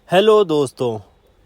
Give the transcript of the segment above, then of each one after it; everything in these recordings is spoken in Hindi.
हेलो दोस्तों,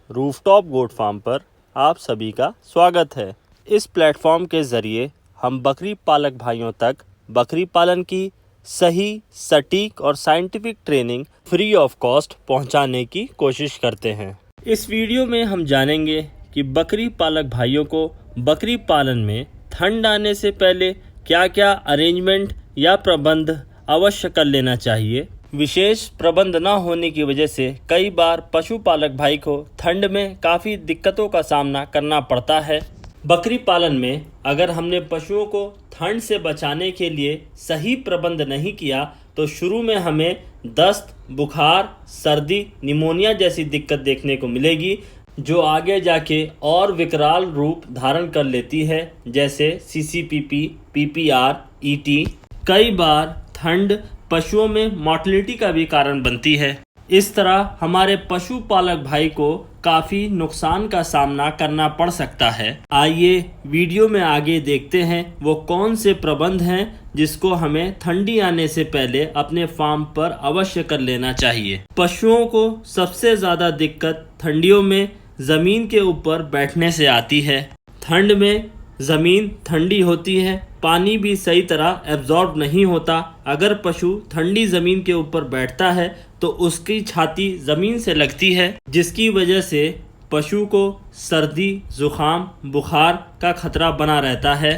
रूफटॉप गोट फार्म पर आप सभी का स्वागत है। इस प्लेटफॉर्म के ज़रिए हम बकरी पालक भाइयों तक बकरी पालन की सही, सटीक और scientific training free of cost पहुंचाने की कोशिश करते हैं। इस वीडियो में हम जानेंगे कि बकरी पालक भाइयों को बकरी पालन में ठंड आने से पहले क्या क्या अरेंजमेंट या प्रबंध अवश्य कर लेना चाहिए। विशेष प्रबंध न होने की वजह से कई बार पशुपालक भाई को ठंड में काफ़ी दिक्कतों का सामना करना पड़ता है। बकरी पालन में अगर हमने पशुओं को ठंड से बचाने के लिए सही प्रबंध नहीं किया तो शुरू में हमें दस्त, बुखार, सर्दी, निमोनिया जैसी दिक्कत देखने को मिलेगी, जो आगे जाके और विकराल रूप धारण कर लेती है, जैसे CCPP, PPR, ET। कई बार ठंड पशुओं में मोर्टेलिटी का भी कारण बनती है। इस तरह हमारे पशुपालक भाई को काफ़ी नुकसान का सामना करना पड़ सकता है। आइए वीडियो में आगे देखते हैं वो कौन से प्रबंध हैं जिसको हमें ठंडी आने से पहले अपने फार्म पर अवश्य कर लेना चाहिए। पशुओं को सबसे ज़्यादा दिक्कत ठंडियों में ज़मीन के ऊपर बैठने से आती है। ठंड में ज़मीन ठंडी होती है, पानी भी सही तरह एब्जॉर्ब नहीं होता। अगर पशु ठंडी ज़मीन के ऊपर बैठता है तो उसकी छाती ज़मीन से लगती है, जिसकी वजह से पशु को सर्दी, ज़ुकाम, बुखार का खतरा बना रहता है।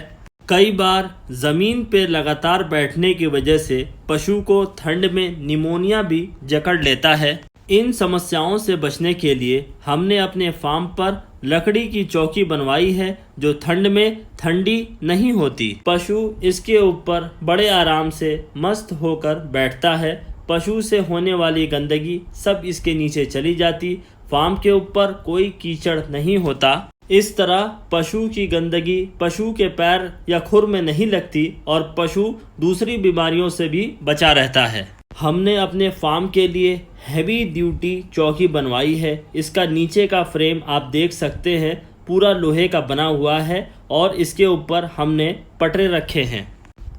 कई बार ज़मीन पे लगातार बैठने की वजह से पशु को ठंड में निमोनिया भी जकड़ लेता है। इन समस्याओं से बचने के लिए हमने अपने फार्म पर लकड़ी की चौकी बनवाई है जो ठंड में ठंडी नहीं होती। पशु इसके ऊपर बड़े आराम से मस्त होकर बैठता है। पशु से होने वाली गंदगी सब इसके नीचे चली जाती। फार्म के ऊपर कोई कीचड़ नहीं होता। इस तरह पशु की गंदगी पशु के पैर या खुर में नहीं लगती और पशु दूसरी बीमारियों से भी बचा रहता है। हमने अपने फार्म के लिए हैवी ड्यूटी चौकी बनवाई है। इसका नीचे का फ्रेम आप देख सकते हैं, पूरा लोहे का बना हुआ है और इसके ऊपर हमने पटरे रखे हैं।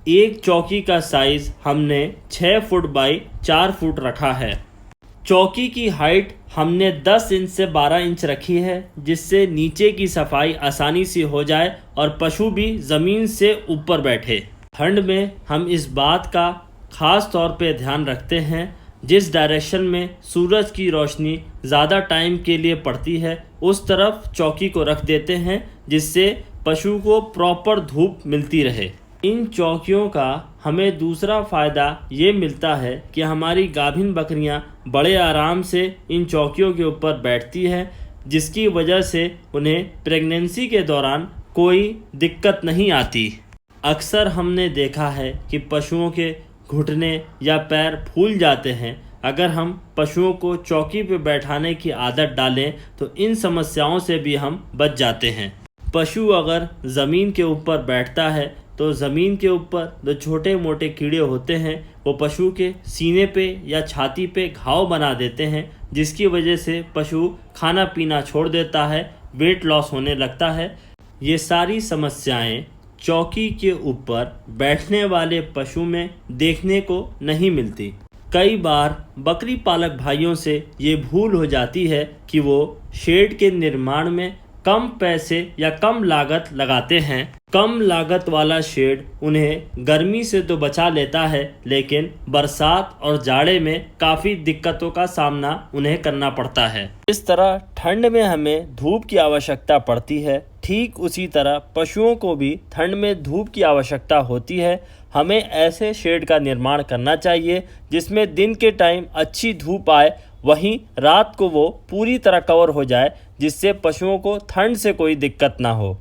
एक चौकी का साइज़ हमने 6 फुट बाई 4 फुट रखा है। चौकी की हाइट हमने 10 इंच से 12 इंच रखी है, जिससे नीचे की सफाई आसानी से हो जाए और पशु भी ज़मीन से ऊपर बैठे। ठंड में हम इस बात का ख़ास तौर पे ध्यान रखते हैं जिस डायरेक्शन में सूरज की रोशनी ज़्यादा टाइम के लिए पड़ती है उस तरफ चौकी को रख देते हैं, जिससे पशु को प्रॉपर धूप मिलती रहे। इन चौकियों का हमें दूसरा फ़ायदा ये मिलता है कि हमारी गाभिन बकरियां बड़े आराम से इन चौकियों के ऊपर बैठती है, जिसकी वजह से उन्हें प्रेगनेंसी के दौरान कोई दिक्कत नहीं आती। अक्सर हमने देखा है कि पशुओं के घुटने या पैर फूल जाते हैं। अगर हम पशुओं को चौकी पर बैठाने की आदत डालें तो इन समस्याओं से भी हम बच जाते हैं। पशु अगर ज़मीन के ऊपर बैठता है तो ज़मीन के ऊपर जो छोटे मोटे कीड़े होते हैं वो पशु के सीने पे या छाती पे घाव बना देते हैं, जिसकी वजह से पशु खाना पीना छोड़ देता है, वेट लॉस होने लगता है। ये सारी समस्याएं चौकी के ऊपर बैठने वाले पशु में देखने को नहीं मिलती। कई बार बकरी पालक भाइयों से ये भूल हो जाती है कि वो शेड के निर्माण में कम पैसे या कम लागत लगाते हैं। कम लागत वाला शेड उन्हें गर्मी से तो बचा लेता है, लेकिन बरसात और जाड़े में काफ़ी दिक्कतों का सामना उन्हें करना पड़ता है। इस तरह ठंड में हमें धूप की आवश्यकता पड़ती है, ठीक उसी तरह पशुओं को भी ठंड में धूप की आवश्यकता होती है। हमें ऐसे शेड का निर्माण करना चाहिए जिसमें दिन के टाइम अच्छी धूप आए, वहीं रात को वो पूरी तरह कवर हो जाए, जिससे पशुओं को ठंड से कोई दिक्कत ना हो।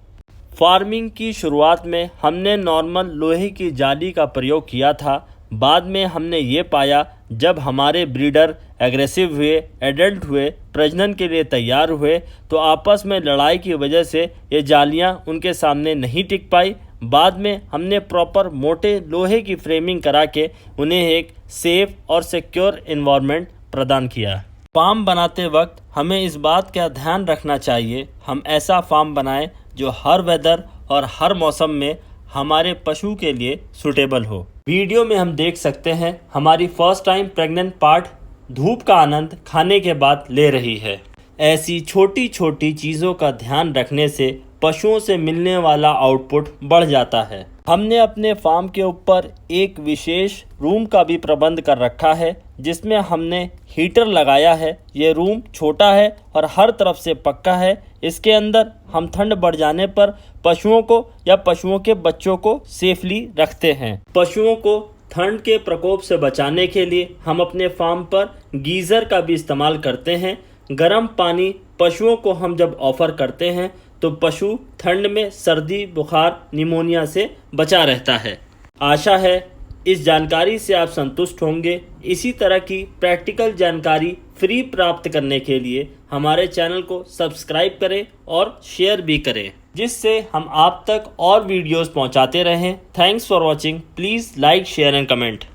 फार्मिंग की शुरुआत में हमने नॉर्मल लोहे की जाली का प्रयोग किया था। बाद में हमने ये पाया जब हमारे ब्रीडर एग्रेसिव हुए, एडल्ट हुए, प्रजनन के लिए तैयार हुए, तो आपस में लड़ाई की वजह से ये जालियां उनके सामने नहीं टिक पाई। बाद में हमने प्रॉपर मोटे लोहे की फ्रेमिंग करा के उन्हें एक सेफ और सिक्योर एनवायरनमेंट प्रदान किया। फार्म बनाते वक्त हमें इस बात का ध्यान रखना चाहिए हम ऐसा फार्म बनाएं जो हर वेदर और हर मौसम में हमारे पशु के लिए सूटेबल हो। वीडियो में हम देख सकते हैं हमारी फर्स्ट टाइम प्रेग्नेंट पार्ट धूप का आनंद खाने के बाद ले रही है। ऐसी छोटी छोटी चीज़ों का ध्यान रखने से पशुओं से मिलने वाला आउटपुट बढ़ जाता है। हमने अपने फार्म के ऊपर एक विशेष रूम का भी प्रबंध कर रखा है जिसमें हमने हीटर लगाया है। ये रूम छोटा है और हर तरफ से पक्का है। इसके अंदर हम ठंड बढ़ जाने पर पशुओं को या पशुओं के बच्चों को सेफली रखते हैं। पशुओं को ठंड के प्रकोप से बचाने के लिए हम अपने फार्म पर गीज़र का भी इस्तेमाल करते हैं। गर्म पानी पशुओं को हम जब ऑफ़र करते हैं तो पशु ठंड में सर्दी, बुखार, निमोनिया से बचा रहता है। आशा है इस जानकारी से आप संतुष्ट होंगे। इसी तरह की प्रैक्टिकल जानकारी फ्री प्राप्त करने के लिए हमारे चैनल को सब्सक्राइब करें और शेयर भी करें, जिससे हम आप तक और वीडियोस पहुंचाते रहें। Thanks for watching. Please like, share and comment.